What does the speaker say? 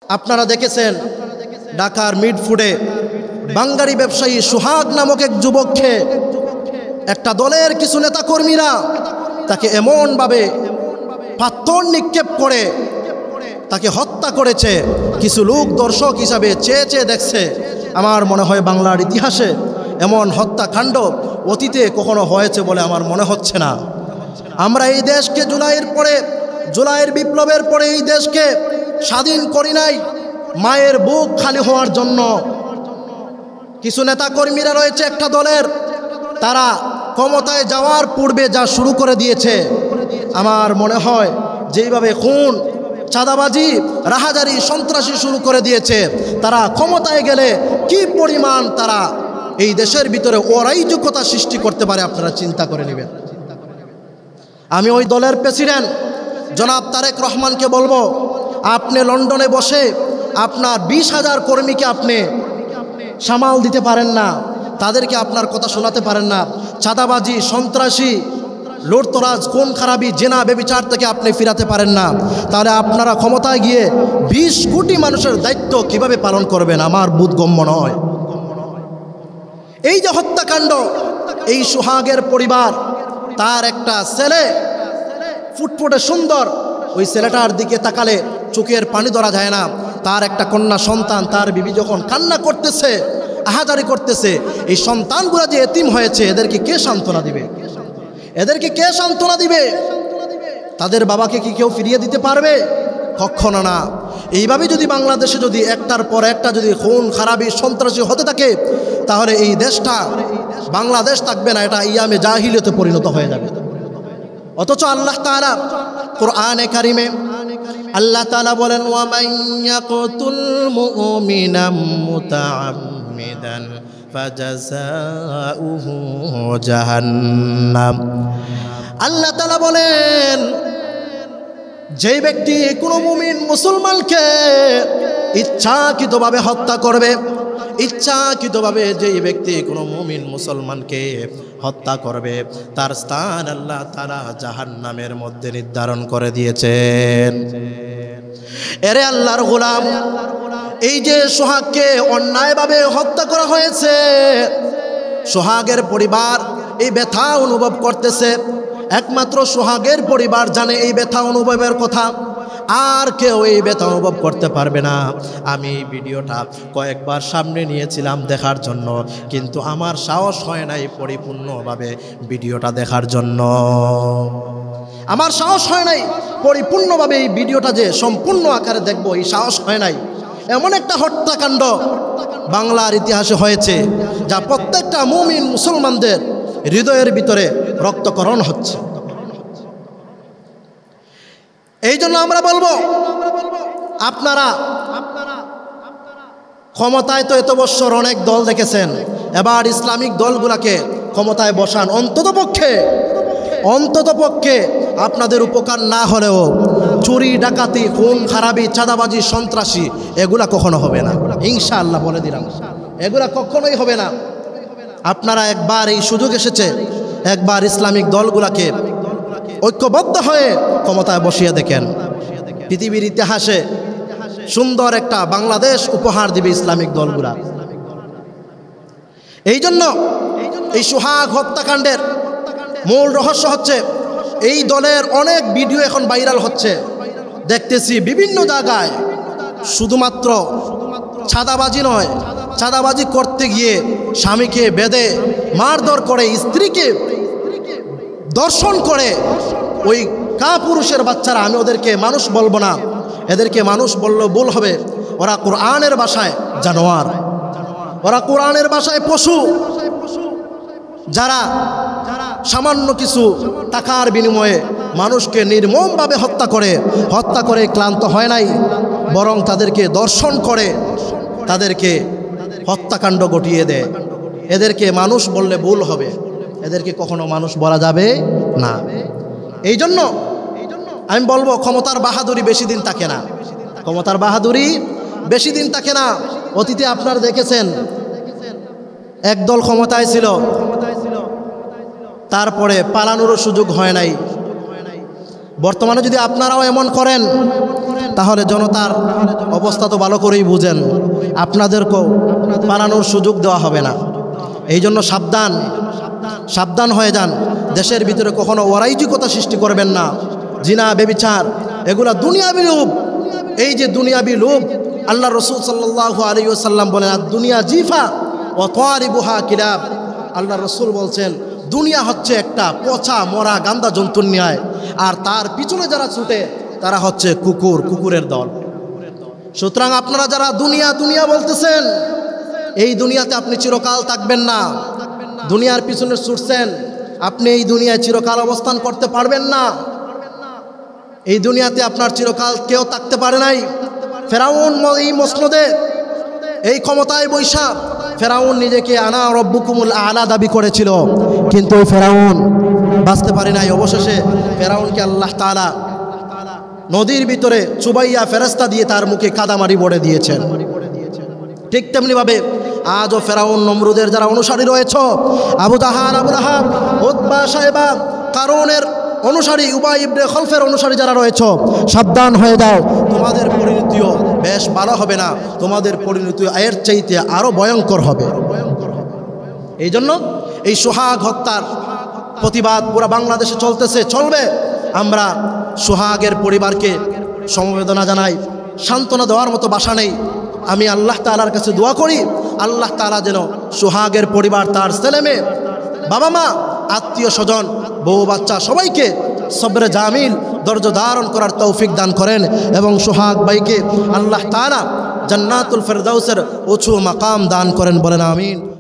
আপনারা দেখেছেন ঢাকার মিডফুডে বাঙালি ব্যবসায়ী সোহাগ নামক এক যুবককে একটা দলের কিছু নেতাকর্মীরা তাকে এমনভাবে পাথর নিক্ষেপ করে তাকে হত্যা করেছে। কিছু লোক দর্শক হিসাবে চেয়ে চেয়ে দেখছে। আমার মনে হয় বাংলার ইতিহাসে এমন হত্যাকাণ্ড অতীতে কখনো হয়েছে বলে আমার মনে হচ্ছে না। আমরা এই দেশকে জুলাইয়ের বিপ্লবের পরে এই দেশকে স্বাধীন করি নাই মায়ের বুক খালি হওয়ার জন্য। কিছু নেতাকর্মীরা রয়েছে একটা দলের, তারা ক্ষমতায় যাওয়ার পূর্বে যা শুরু করে দিয়েছে, আমার মনে হয় যেইভাবে খুন, চাঁদাবাজি, রাহাজারি, সন্ত্রাসী শুরু করে দিয়েছে, তারা ক্ষমতায় গেলে কি পরিমাণ তারা এই দেশের ভিতরে অরাজকতা সৃষ্টি করতে পারে আপনারা চিন্তা করে নেবেন। আমি ওই দলের প্রেসিডেন্ট জনাব তারেক রহমানকে বলবো, আপনি লন্ডনে বসে আপনার 20,000 কর্মীকে আপনি সামাল দিতে পারেন না, তাদেরকে আপনার কথা শোনাতে পারেন না। চাঁদাবাজি, সন্ত্রাসী, লুটতরাজ, খুন খারাপি, জেনা, ব্যভিচার থেকে আপনি ফিরাতে পারেন না, তাহলে আপনারা ক্ষমতায় গিয়ে 20 কোটি মানুষের দায়িত্ব কিভাবে পালন করবেন? আমার বোধগম্য নয়। এই যে হত্যাকাণ্ড, এই সোহাগের পরিবার, তার একটা ছেলে ফুটফুটে সুন্দর, ওই ছেলেটার দিকে তাকালে চোখের পানি ধরা যায় না। তার একটা কন্যা সন্তান, তার বিবি যখন কান্না করতেছে, আহাজারি করতেছে, এই সন্তানগুলো যে এতিম হয়েছে, এদেরকে কে সান্ত্বনা দিবে? এদেরকে কে সান্ত্বনা দিবে? তাদের বাবাকে কি কেউ ফিরিয়ে দিতে পারবে? কখনো না। এইভাবে যদি বাংলাদেশে যদি একটার পর একটা যদি খুন খারাপি, সন্ত্রাসী হতে থাকে, তাহলে এই দেশটা বাংলাদেশ থাকবে না, এটা ইয়ামে জাহিলিয়তে পরিণত হয়ে যাবে। অথচ আল্লাহ তাআলা কোরআনে কারিমে আল্লাহ তাআলা বলেন, ওয়া মান ইয়াকতুল মুমিনাম মুতাআম্মিদান ফাজাযাউহু জাহান্নাম। আল্লাহ তাআলা বলেন, যেই ব্যক্তি কোনো মুমিন মুসলমানকে ইচ্ছাকৃতভাবে হত্যা করবে, ইচ্ছাকৃতভাবে যেই ব্যক্তি কোনো মুমিন মুসলমানকে হত্যা করবে, তার স্থান আল্লাহ তাআলা জাহান্নামের মধ্যে নির্ধারণ করে দিয়েছেন। এরে আল্লাহর গোলাম, এই যে সোহাগকে অন্যায়ভাবে হত্যা করা হয়েছে, সোহাগের পরিবার এই ব্যথা অনুভব করতেছে। একমাত্র সোহাগের পরিবার জানে এই ব্যথা অনুভবের কথা, আর কেউ এই ব্যথা অনুভব করতে পারবে না। আমি এই ভিডিওটা কয়েকবার সামনে নিয়েছিলাম দেখার জন্য, কিন্তু আমার সাহস হয় নাই পরিপূর্ণভাবে ভিডিওটা দেখার জন্য। আমার সাহস হয় নাই পরিপূর্ণভাবে এই ভিডিওটা যে সম্পূর্ণ আকারে দেখবো, এই সাহস হয় নাই। এমন একটা হত্যাকাণ্ড বাংলার ইতিহাসে হয়েছে যা প্রত্যেকটা মুমিন মুসলমানদের হৃদয়ের ভিতরে রক্তকরণ হচ্ছে। এই জন্য আমরা বলবো, আপনারা ক্ষমতায় তো এত বছর অনেক দল দেখেছেন, এবার ইসলামিক দলগুলাকে ক্ষমতায় বসান। অন্তত পক্ষে আপনাদের উপকার না হলেও চুরি, ডাকাতি, খুন খারাপি, চাঁদাবাজি, সন্ত্রাসী এগুলা কখনো হবে না, ইনশাআল্লাহ বলে দিলাম, এগুলা কখনোই হবে না। আপনারা একবার, এই সুযোগ এসেছে, একবার ইসলামিক দলগুলাকে ঐক্যবদ্ধ হয়ে ক্ষমতায় বসিয়ে দেখেন। পৃথিবীর ইতিহাসে সুন্দর একটা বাংলাদেশ উপহার দিবে ইসলামিক দলগুলা। এই জন্য এই সোহাগ হত্যাকাণ্ডের মূল রহস্য হচ্ছে, এই দলের অনেক ভিডিও এখন ভাইরাল হচ্ছে, দেখতেছি বিভিন্ন জায়গায়। শুধুমাত্র চাঁদাবাজি নয়, চাঁদাবাজি করতে গিয়ে স্বামীকে বেঁধে মারধর করে, স্ত্রীকে দর্শন করে, ওই কাপুরুষের বাচ্চারা, আমি ওদেরকে মানুষ বলবো না, এদেরকে মানুষ বললেও ভুল হবে, ওরা কোরআনের ভাষায় জানোয়ার, ওরা কোরআনের ভাষায় পশু, যারা সামান্য কিছু টাকার বিনিময়ে মানুষকে নির্মমভাবে হত্যা করে ক্লান্ত হয় নাই, বরং তাদেরকে দর্শন করে, তাদেরকে হত্যাকাণ্ড ঘটিয়ে দেয়। এদেরকে মানুষ বললে ভুল হবে, এদেরকে কখনো মানুষ বলা যাবে না। এই জন্য আমি বলবো, ক্ষমতার বাহাদুরি বেশি দিন থাকে না, ক্ষমতার বাহাদুরি বেশি দিন থাকে না। অতীতে আপনারা দেখেছেন, একদল ক্ষমতায় ছিল, তারপরে পালানোরও সুযোগ হয় নাই। বর্তমানে যদি আপনারাও এমন করেন, তাহলে জনতার অবস্থা তো ভালো করেই বুঝেন, আপনাদেরকেও পালানোর সুযোগ দেওয়া হবে না। এই জন্য সাবধান, সাবধান হয়ে যান। দেশের ভিতরে কখনো অরাজকতা সৃষ্টি করবেন না। জিনা, বেবিচার, এগুলা দুনিয়াবি লোভ। এই যে দুনিয়াবি লোভ, আল্লাহ রসুল সাল্লাল্লাহু আলাইহি ওয়াসাল্লাম বলেন, আর দুনিয়া জিফা ও তারিবুহা কিলাব। আল্লাহ রসুল বলছেন, দুনিয়া হচ্ছে একটা পচা মরা গান্দা জন্তুর ন্যায়, আর তার পিছনে যারা ছুটে তারা হচ্ছে কুকুর, কুকুরের দল। সুতরাং আপনারা যারা দুনিয়া দুনিয়া বলতেছেন, এই দুনিয়াতে আপনি চিরকাল থাকবেন না। দুনিয়ার পিছনে ছুটছেন, আপনি এই দুনিয়ায় চিরকাল অবস্থান করতে পারবেন না। এই দুনিয়াতে আপনার চিরকাল কেউ থাকতে পারে নাই। ফেরাউন এই মসনদে, এই ক্ষমতায় বৈশা ফেরাউন নিজেকে আনা রব্বুকুমুল আলা দাবি করেছিল, কিন্তু ওই ফেরাউন বাঁচতে পারে নাই। অবশেষে ফেরাউনকে আল্লাহ তাআলা নদীর ভিতরে চুবাইয়া ফেরেশতা দিয়ে তার মুখে কাদামারি বড়ে দিয়েছেন। ঠিক তেমনিভাবে আজও ফেরাউন নমরুদের যারা অনুসারী রয়েছে, আবু জাহাল, আবু লাহাব, উতবা, শায়বা, কারুনের অনুসারী, উবাই ইবনে খলফের অনুসারী যারা রয়েছে, সাবধান হয়ে যাও। তোমাদের পরিণতিও বেশ ভালো হবে না, তোমাদের পরিণতি এর চাইতে আরও ভয়ঙ্কর হবে। এই জন্য এই সোহাগ হত্যার প্রতিবাদ পুরো বাংলাদেশে চলতেছে, চলবে। আমরা সোহাগের পরিবারকে সমবেদনা জানাই, সান্ত্বনা দেওয়ার মতো ভাষা নেই। আমি আল্লাহ তাআলার কাছে দোয়া করি, আল্লাহ তাআলা যেন সোহাগের পরিবার, তার ছেলে মেয়ে, বাবা মা, আত্মীয় স্বজন, বউ বাচ্চা সবাইকে সবরে জামিল, ধৈর্য ধারণ করার তৌফিক দান করেন, এবং সোহাগ ভাইকে আল্লাহ তাআলা জান্নাতুল ফেরদাউসের উঁচু মাকাম দান করেন। বলেন আমিন।